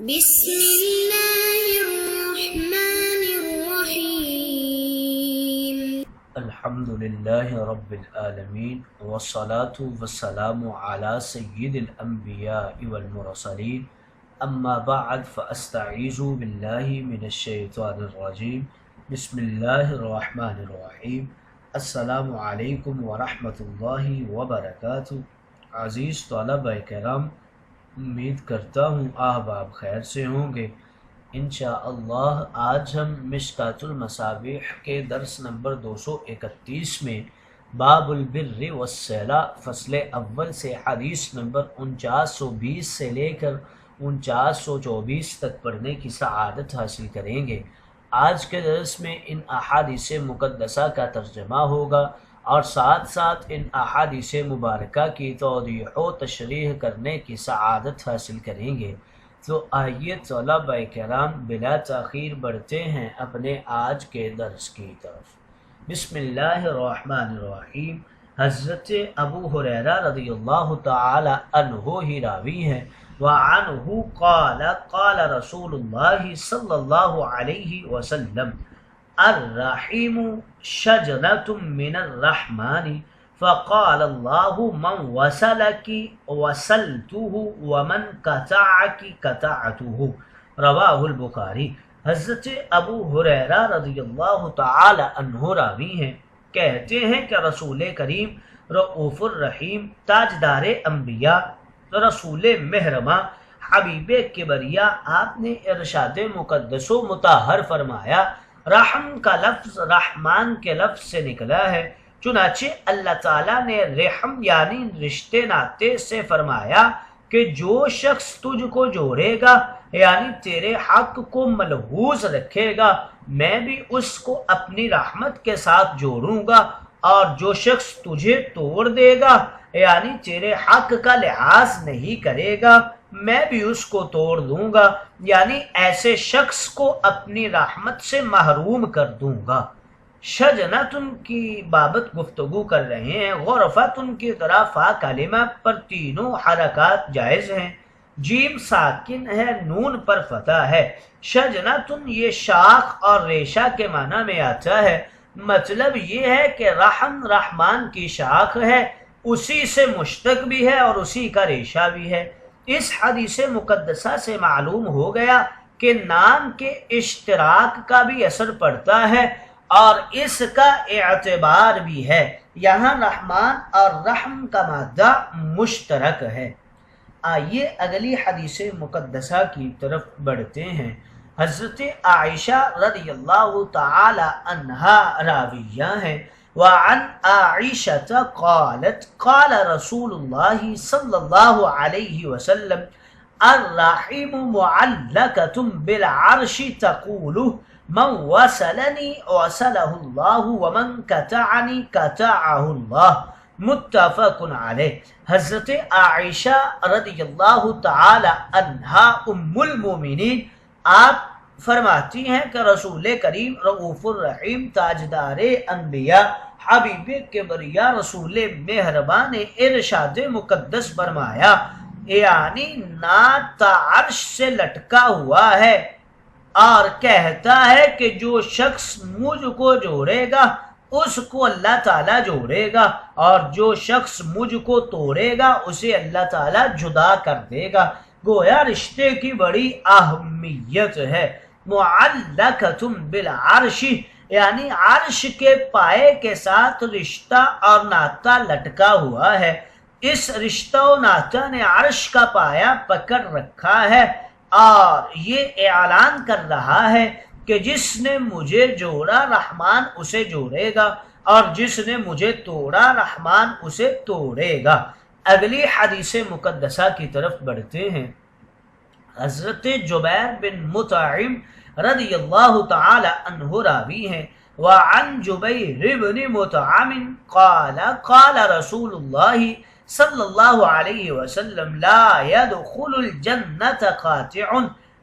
بسم الله الرحمن الرحيم الحمد لله رب العالمين والصلاة والسلام على سيد الأنبياء والمرسلين أما بعد فأستعيذ بالله من الشيطان الرجيم بسم الله الرحمن الرحيم السلام علیکم ورحمۃ اللہ وبرکاتہ۔ عزیز طلبہ کرام، امید کرتا ہوں آپ خیر سے ہوں گے۔ انشاءاللہ آج ہم مشکوٰۃ المصابیح کے درس نمبر 231 میں باب البر والصلہ فصل اول سے حدیث نمبر 4920 سے لے کر 4924 تک پڑھنے کی سعادت حاصل کریں گے۔ آج کے درس میں ان احادیث مقدسہ کا ترجمہ ہوگا اور ساتھ ساتھ ان احادیث مبارکہ کی توضیح و تشریح کرنے کی سعادت حاصل کریں گے۔ تو آئیے طلبہ کرام بلا تاخیر بڑھتے ہیں اپنے آج کے درس کی طرف۔ بسم اللہ الرحمن الرحیم۔ حضرت ابو ہریرہ رضی اللہ تعالی عنہ ہی راوی ہیں۔ وعنہ قال قال رسول اللہ صلی اللہ علیہ وسلم الرحیم شجرۃ من الرحمن فقال اللہ من وصلک وصلتہ ومن قطعک قطعتہ، رواہ البخاری۔ حضرت ابو ہریرہ رضی اللہ تعالی عنہ راوی ہیں، کہتے ہیں کہ رسول کریم رؤوف الرحیم، تاجدار انبیاء، رسول مہرباں، حبیب کبریا، آپ نے ارشاد مقدس و مطہر فرمایا، رحم کا لفظ رحمان کے لفظ سے نکلا ہے، چنانچہ اللہ تعالیٰ نے رحم یعنی رشتے ناتے سے فرمایا کہ جو شخص تجھ کو جوڑے گا یعنی تیرے حق کو ملحوظ رکھے گا، میں بھی اس کو اپنی رحمت کے ساتھ جوڑوں گا، اور جو شخص تجھے توڑ دے گا یعنی تیرے حق کا لحاظ نہیں کرے گا، میں بھی اس کو توڑ دوں گا، یعنی ایسے شخص کو اپنی رحمت سے محروم کر دوں گا۔ شجنتن کی بابت گفتگو کر رہے ہیں۔ غرفتن کی طرح فا کلمہ پر تینوں حرکات جائز ہیں، جیم ساکن ہے، نون پر فتح ہے۔ شجنتن یہ شاخ اور ریشہ کے معنی میں آتا ہے، مطلب یہ ہے کہ رحم رحمان کی شاخ ہے، اسی سے مشتق بھی ہے اور اسی کا ریشہ بھی ہے۔ اس حدیث مقدسہ سے معلوم ہو گیا کہ نام کے اشتراک کا بھی اثر پڑتا ہے اور اس کا اعتبار بھی ہے، یہاں رحمان اور رحم کا مادہ مشترک ہے۔ آئیے اگلی حدیث مقدسہ کی طرف بڑھتے ہیں۔ حضرت عائشہ رضی اللہ تعالی عنہا راویہ ہیں۔ وعن عائشة قالت قال رسول الله صلى الله عليه وسلم الرحم معلقة بالعرش تقول من وصلني وصله الله ومن قطعني قطعه الله، متفق علیہ۔ حضرت عائشہ رضی اللہ تعالی عنہا ام المومنین آپ فرماتی ہیں کہ رسول کریم رؤوف الرحیم، تاجدار انبیاء، حبیب کبریا، رسول مہربان نے ارشاد مقدس فرمایا، یعنی نعت عرش سے لٹکا ہوا ہے اور کہتا ہے کہ جو شخص مجھ کو جوڑے گا اس کو اللہ تعالیٰ جوڑے گا، اور جو شخص مجھ کو توڑے گا اسے اللہ تعالیٰ جدا کر دے گا۔ گویا رشتے کی بڑی اہمیت ہے۔ معلقۃ بالعرش یعنی عرش کے پائے کے ساتھ رشتہ اور ناطہ لٹکا ہوا ہے۔ اس رشتہ و ناطہ نے عرش کا پایا پکڑ رکھا ہے اور یہ اعلان کر رہا ہے کہ جس نے مجھے جوڑا رحمان اسے جوڑے گا، اور جس نے مجھے توڑا رحمان اسے توڑے گا۔ اگلی حدیث مقدسہ کی طرف بڑھتے ہیں۔ حضرت جبیر بن مطعم رضی اللہ تعالی عنہ راوی ہیں۔ وعن جبیر بن مطعم قال قال رسول اللہ صلی اللہ علیہ وسلم لا يدخل الجنة قاطع۔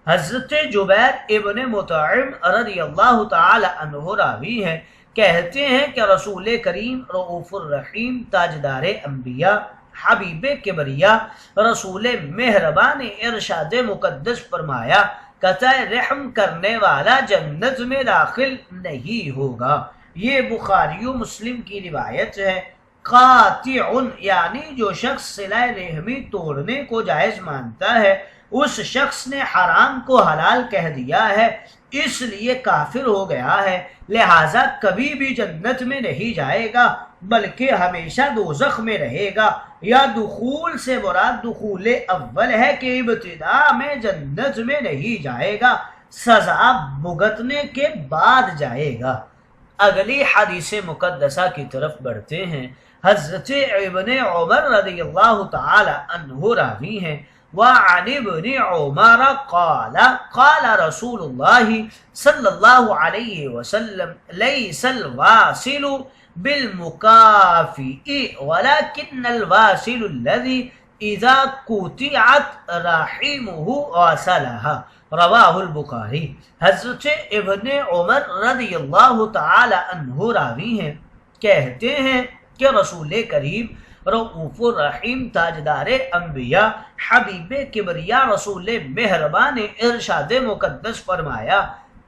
حضرت جبیر ابن مطعم رضی اللہ تعالی عنہ راوی ہیں، کہتے ہیں کہ رسول کریم رؤوف الرحیم، تاجدار انبیاء، حبیب کبریا رسول مہربان نے ارشاد مقدس فرمایا قطع رحم کرنے والا جنت میں داخل نہیں ہوگا۔ یہ بخاری و مسلم کی روایت ہے۔ قاطع یعنی جو شخص صلہ رحمی توڑنے کو جائز مانتا ہے اس شخص نے حرام کو حلال کہہ دیا ہے، اس لیے کافر ہو گیا ہے، لہٰذا کبھی بھی جنت میں نہیں جائے گا بلکہ ہمیشہ دوزخ میں رہے گا۔ یا دخول سے مراد دخول اول ہے کہ ابتدا میں جنت میں نہیں جائے گا، سزا بھگتنے کے بعد جائے گا۔ اگلی حدیث مقدسہ کی طرف بڑھتے ہیں۔ حضرت ابن عمر رضی اللہ تعالی عنہ راوی ہیں، وعن ابن عمر قال قال رسول اللہ صلی اللہ علیہ وسلم لیس الواصل بالمکافئ ولكن الواصل الذي اذا قطعت رحمه واصلها، رواہ البخاری۔ حضرت ابن عمر رضی اللہ تعالی عنہ راوی ہیں، کہتے ہیں کہ رسول کریم رؤوف الرحیم تاجدار انبیاء حبیب کبریا رسول مہربان نے ارشاد مقدس فرمایا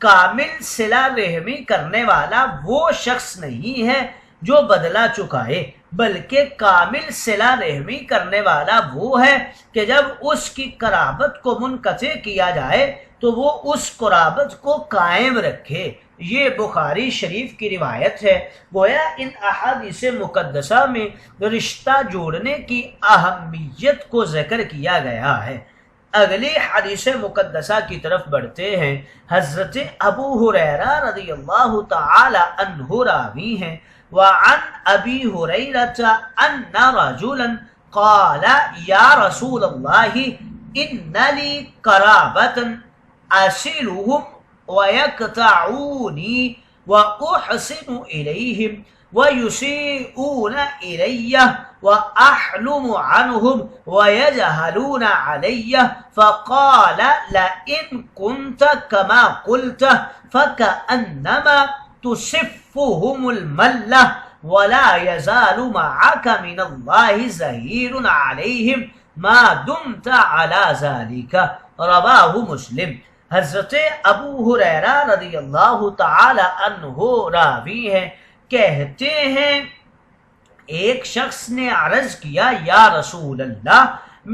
کامل صلہ رحمی کرنے والا وہ شخص نہیں ہے جو بدلہ چکائے، بلکہ کامل صلہ رحمی کرنے والا وہ ہے کہ جب اس کی قرابت کو منقطع کیا جائے تو وہ اس قرابت کو قائم رکھے۔ یہ بخاری شریف کی روایت ہے۔ گویا ان احادیث مقدسہ میں رشتہ جوڑنے کی اہمیت کو ذکر کیا گیا ہے۔ اگلی حدیث مقدسہ کی طرف بڑھتے ہیں۔ حضرت ابو ہریرہ رضی اللہ تعالی عنہ راوی ہیں، وعن ابی ہریرہ ان رجلا قال یا رسول اللہ ان لی قرابۃ اصلهم ويقطعوني وأحسن إليهم ويسيئون إلي وأحلم عنهم ويجهلون علي، فقال لئن كنت كما قلت فكأنما تصفهم الملة ولا يزال معك من الله زهير عليهم ما دمت على ذلك، رواہ مسلم۔ حضرت ابو ہریرہ رضی اللہ تعالی عنہ راوی ہیں، کہتے ہیں ایک شخص نے عرض کیا یا رسول اللہ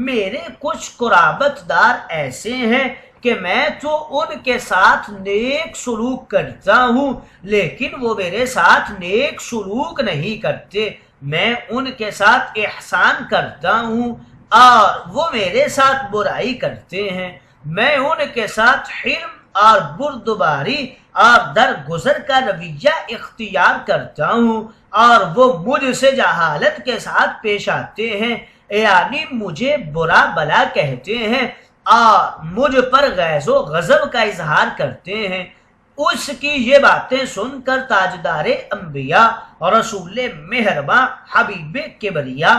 میرے کچھ قرابت دار ایسے ہیں کہ میں تو ان کے ساتھ نیک سلوک کرتا ہوں لیکن وہ میرے ساتھ نیک سلوک نہیں کرتے، میں ان کے ساتھ احسان کرتا ہوں اور وہ میرے ساتھ برائی کرتے ہیں، میں ان کے ساتھ حلم اور بردباری اور درگزر کا رویہ اختیار کرتا ہوں اور وہ مجھ سے جہالت کے ساتھ پیش آتے ہیں، یعنی مجھے برا بلا کہتے ہیں اور مجھ پر غیظ و غضب کا اظہار کرتے ہیں۔ اس کی یہ باتیں سن کر تاجدار انبیاء اور رسول مہرباں حبیب کبریا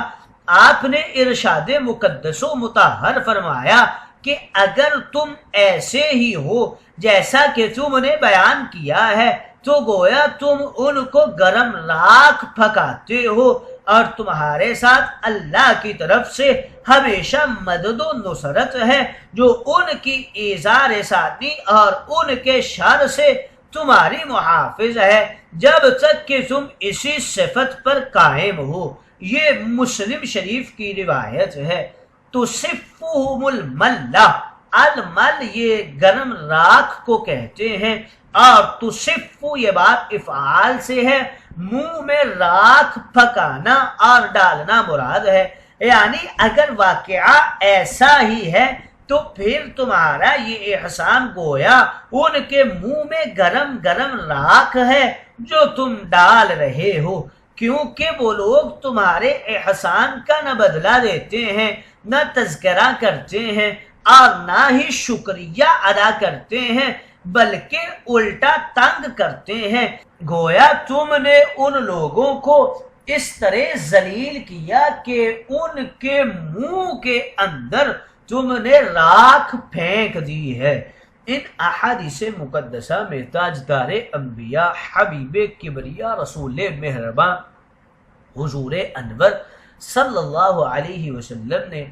آپ نے ارشاد مقدس و مطہر فرمایا کہ اگر تم ایسے ہی ہو جیسا کہ تم نے بیان کیا ہے تو گویا تم ان کو گرم راکھ پھکاتے ہو اور تمہارے ساتھ اللہ کی طرف سے ہمیشہ مدد و نصرت ہے جو ان کی ایذا رسانی اور ان کے شر سے تمہاری محافظ ہے جب تک کہ تم اسی صفت پر قائم ہو۔ یہ مسلم شریف کی روایت ہے۔ تصفهم الملہ، المل یہ گرم راکھ کو کہتے ہیں اور تصف یہ بات افعال سے ہے، منہ میں راکھ پھکانا اور ڈالنا مراد ہے، یعنی اگر واقعہ ایسا ہی ہے تو پھر تمہارا یہ احسان گویا ان کے منہ میں گرم گرم راکھ ہے جو تم ڈال رہے ہو، کیونکہ وہ لوگ تمہارے احسان کا نہ بدلہ دیتے ہیں، نہ تذکرہ کرتے ہیں اور نہ ہی شکریہ ادا کرتے ہیں بلکہ الٹا تنگ کرتے ہیں۔ گویا تم نے ان لوگوں کو اس طرح ذلیل کیا کہ ان کے منہ کے اندر تم نے راکھ پھینک دی ہے۔ ان احادیث مقدسہ میں تاجدار انبیاء حبیب کبریا رسول مہرباں حضور انور صلی اللہ علیہ وسلم نے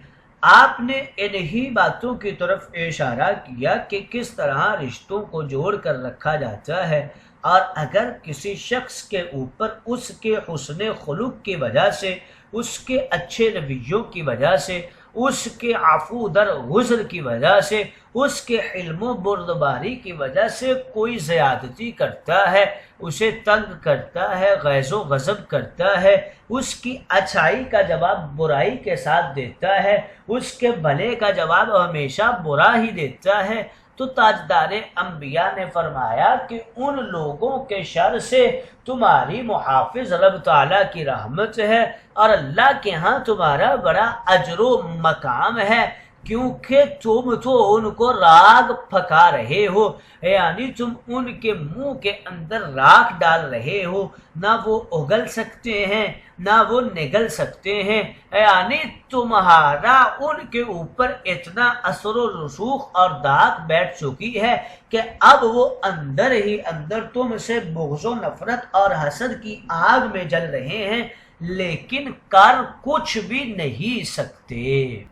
آپ نے انہی باتوں کی طرف اشارہ کیا کہ کس طرح رشتوں کو جوڑ کر رکھا جاتا ہے، اور اگر کسی شخص کے اوپر اس کے حسن خلق کی وجہ سے، اس کے اچھے رویوں کی وجہ سے، اس کے عفو درگزر کی وجہ سے، اس کے حلم و بردباری کی وجہ سے کوئی زیادتی کرتا ہے، اسے تنگ کرتا ہے، غیظ و غضب کرتا ہے، اس کی اچھائی کا جواب برائی کے ساتھ دیتا ہے، اس کے بھلے کا جواب ہمیشہ برا ہی دیتا ہے، تو تاجدار انبیاء نے فرمایا کہ ان لوگوں کے شر سے تمہاری محافظ رب تعالیٰ کی رحمت ہے، اور اللہ کے ہاں تمہارا بڑا اجر و مقام ہے، کیونکہ تم تو ان کو راگ پھکا رہے ہو، یعنی تم ان کے منہ کے اندر راکھ ڈال رہے ہو، نہ وہ اگل سکتے ہیں نہ وہ نگل سکتے ہیں، یعنی تمہارا ان کے اوپر اتنا اثر و رسوخ اور داغ بیٹھ چکی ہے کہ اب وہ اندر ہی اندر تم سے بغض و نفرت اور حسد کی آگ میں جل رہے ہیں، لیکن کر کچھ بھی نہیں سکتے۔